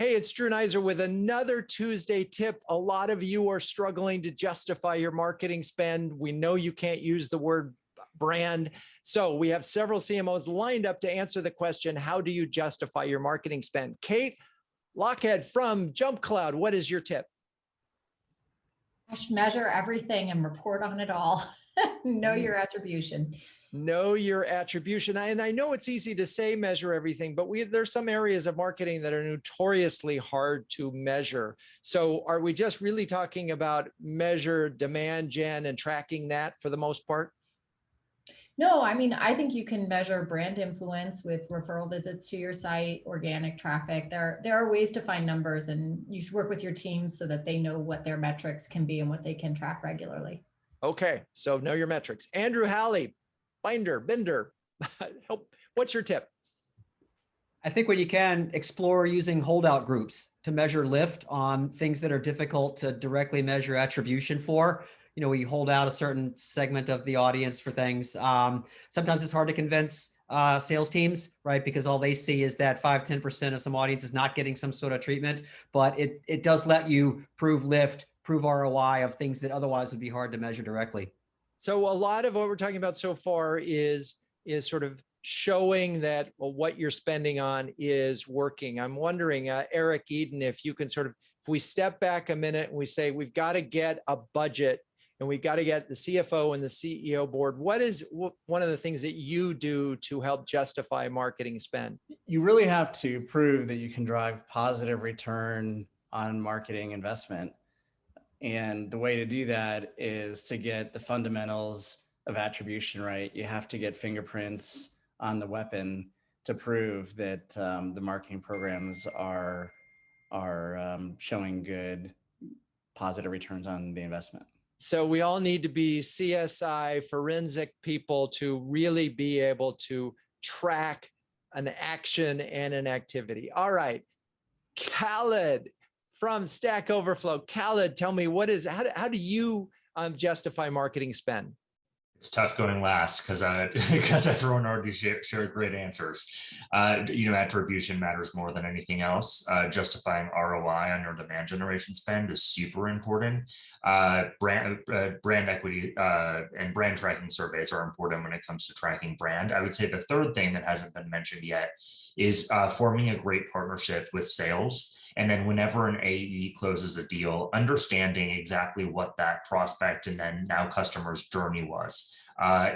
Hey, it's Drew Neiser with another Tuesday tip. A lot of you are struggling to justify your marketing spend. We know you can't use the word brand. So we have several CMOs lined up to answer the question, how do you justify your marketing spend? Cate, Lochead from JumpCloud, what is your tip? Measure everything and report on it all. Know your attribution. Know your attribution. And I know it's easy to say measure everything, but there's some areas of marketing that are notoriously hard to measure. So are we just really talking about measure demand gen and tracking that for the most part? No, I mean, I think you can measure brand influence with referral visits to your site, organic traffic. There are ways to find numbers, and you should work with your teams so that they know what their metrics can be and what they can track regularly. Okay, so know your metrics. Andrew, Hally, Bynder, help. What's your tip? I think when you can, explore using holdout groups to measure lift on things that are difficult to directly measure attribution for. You know, we hold out a certain segment of the audience for things. Sometimes it's hard to convince sales teams, right? Because all they see is that 5–10% of some audience is not getting some sort of treatment, but it does let you prove lift, prove ROI of things that otherwise would be hard to measure directly. So a lot of what we're talking about so far is sort of showing that what you're spending on is working. I'm wondering, Eric Eden, if you can sort of, if we step back a minute and we say, we've got to get a budget and we've got to get the CFO and the CEO board. What is one of the things that you do to help justify marketing spend? You really have to prove that you can drive positive return on marketing investment. And the way to do that is to get the fundamentals of attribution right. You have to get fingerprints on the weapon to prove that the marketing programs are showing good positive returns on the investment. So we all need to be CSI forensic people to really be able to track an action and an activity. All right, Khalid from Stack Overflow. Khalid, tell me, how do you justify marketing spend? It's tough going last because everyone already shared great answers. Attribution matters more than anything else. Justifying ROI on your demand generation spend is super important. Brand equity and brand tracking surveys are important when it comes to tracking brand. I would say the third thing that hasn't been mentioned yet is forming a great partnership with sales. And then whenever an AE closes a deal, understanding exactly what that prospect and then now customer's journey was.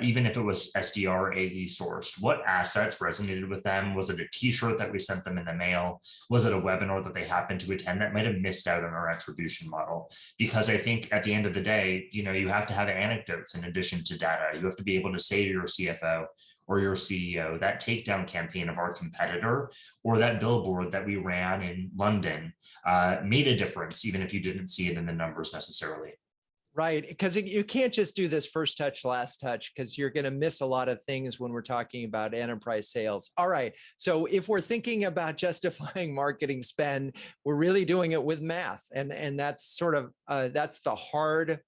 Even if it was SDR AE sourced, what assets resonated with them? Was it a t-shirt that we sent them in the mail? Was it a webinar that they happened to attend that might have missed out on our attribution model? Because I think at the end of the day, you have to have anecdotes in addition to data. You have to be able to say to your CFO or your CEO, that takedown campaign of our competitor or that billboard that we ran in London made a difference, even if you didn't see it in the numbers necessarily. Right, because you can't just do this first touch, last touch, because you're going to miss a lot of things when we're talking about enterprise sales. All right, so if we're thinking about justifying marketing spend, we're really doing it with math, and that's sort of that's the hard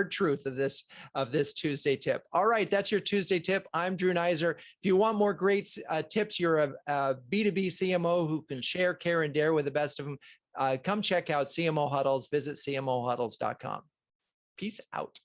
truth of this Tuesday tip. All right, that's your Tuesday tip. I'm Drew Neiser. If you want more great tips, you're a B2B CMO who can share, care, and dare with the best of them. Come check out CMO Huddles. Visit cmohuddles.com. Peace out.